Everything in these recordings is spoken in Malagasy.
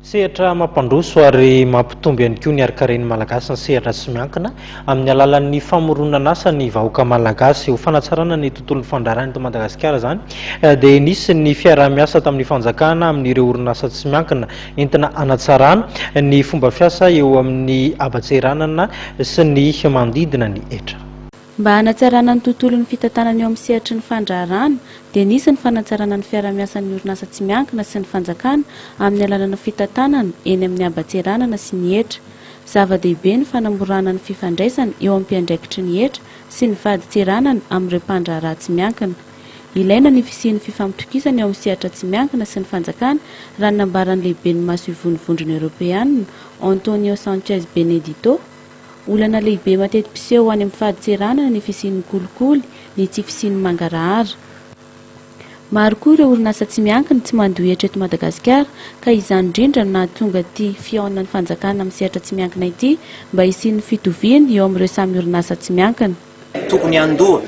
Sehatra mampandroso ary mampitombo ihany koa ny arikaren'ny malagasy ny sehatra tsy miankina amin'ny alalan'ny famoronana asa ny vahoaka malagasy ho fanatsarana ny tontolon'ny fandraharana eto Madagasikara zany dia nisy ny fiarah-miasa tamin'ny fanjakana amin'ireo orinasa tsy miankina entina hanatsarana ny fomba fiasa eo amin'ny habatseranana sy ny manodidina ny etra. Mba hanatsarana ny tontolon'ny fitantanana eo amin'ny sehatry ny fandraharana dia nisy ny fanatsarana ny fiarah-miasan'ny orinasa tsy miankina sy ny fanjakana amin'ny alalana fitantanana eny amin'ny habatseranana sy ny etra. Zava-dehibe ny fanamorana ny fifandraisana eo amin'ny mpiandraikitry ny etra sy ny vaditseranana amin'ireo mpandraharaha tsy miankina. Ilaina ny fisian'ny fifampitokisana eo amin'ny sehatra tsy miankina sy ny fanjakana raha ny nambaran'ny lehiben'ny maso-ivon'ny vondrona Eoropeanina Antonio Sanchez Benedito. Olana lehibe mateti-piseho ho any amin'ny faditseranana ny fisian'ny kolikoly ny tsy fisian'ny mangarahara. Maro koa ireo orinasa tsy miankina tsy mandoa etra eto Madagasikara ka izany indrindra no nahatonga ity fihaonana ny fanjakana amin'ny sehatra tsy miankina ity mba hisian'ny fitoviana eo amin'ireo samy orinasa tsy miankina. Tokony andoha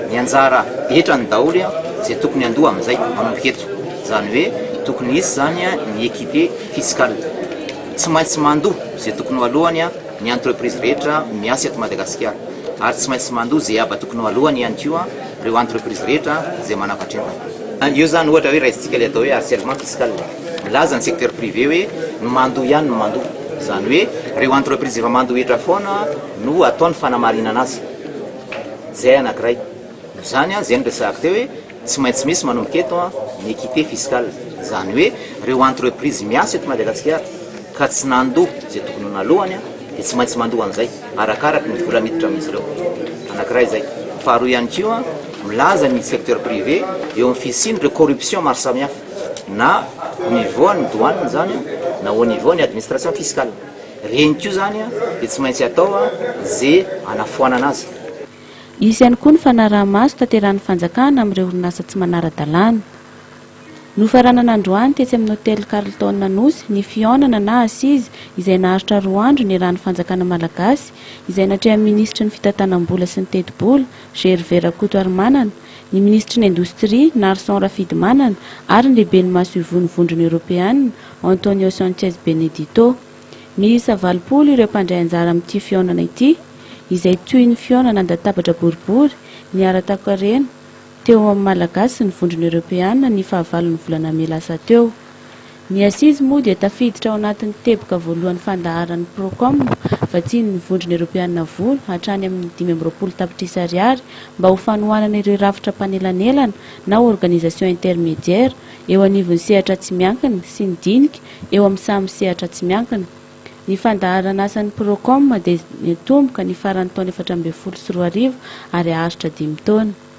ny anjara etrany daholo izay tokony andoha amin'izay manomboka eto. Izany hoe tokony hisy zany ny équité fiscale. Tsy maintsy mandoha izay tokony ho alohany ny entreprise rehetra miasa eto Madagasikara ary tsy maintsy mandoha izay aba tokony ho alohany ihany koa ireo entreprise rehetra izay manapa-drentana. Io zany ohatra hoe raisitsika ilay atao hoe harcèlement fiscal. Milaza ny secteur privé hoe no mandoha ihany no mandoha. Izany hoe ireo entreprise efa mandoha etra foana no ataony fanamarinana azy. Zay anankiray. Izany izay no resahako teo hoe tsy maintsy misy manomboka eto ny équité fiscale. Izany hoe ireo entreprise miasa eto Madagasikara ka tsy nandoha izay tokony ho nalohany dia tsy maintsy mandoha an'izay arakaraka ny vola miditra amin'izy ireo. Anankiray izay. Faharoa ihany koa milaza ny secteur privé eo amin'ny fisian'ireo corruption maro samihafa na au niveau ny douane zany na au niveau ny administration fiscale. Reny koa zany dia tsy maintsy atao izay hanafoanana azy. Isy ihany koa ny fanaraha-maso tanterahan'ny fanjakana amin'ireo orinasa tsy manara-dalàna. Nofaranana androany tetsy amin'ny hôtel Carlton Nanosy ny fihaonana na asizy izay naharitra 2 andro ny rahan'ny fanjakana malagasy izay natrehan'ny ministra ny fitantanam-bola sy ny teti-bola Gervais Rakotoarimanana, ny ministra ny indostria Narson Rafidimanana ary ny lehiben'ny maso-ivon'ny vondrona Eoropeanina Antonio Sanchez Benedito. Miisa 80 ireo mpandray anjara amin'ity fihaonana ity izay toy ny fihaonana andatabatra boribory ny ara-takarena teo amin'ny malagasy sy ny vondrona Eoropeanina ny fahavalon'ny volana May lasa teo. Ny asizy moa dia tafiditra ao anatin'ny teboka voalohan'ny fandaharan'ny Procom vatsian'ny vondrona Eoropeanina vola hatrany amin'ny 520 tapitrisa ariary mba ho fanohanana ireo rafitra panelanelana na organisation intermédiaire eo anivon'ny sehatra tsy miankina sy ny dinika eo amin'ny samy sehatra tsy miankina. Ny fandaharana asan'ny Procom dia nitomboka ny faran'ny taona 2014 ary haharitra 5 taona.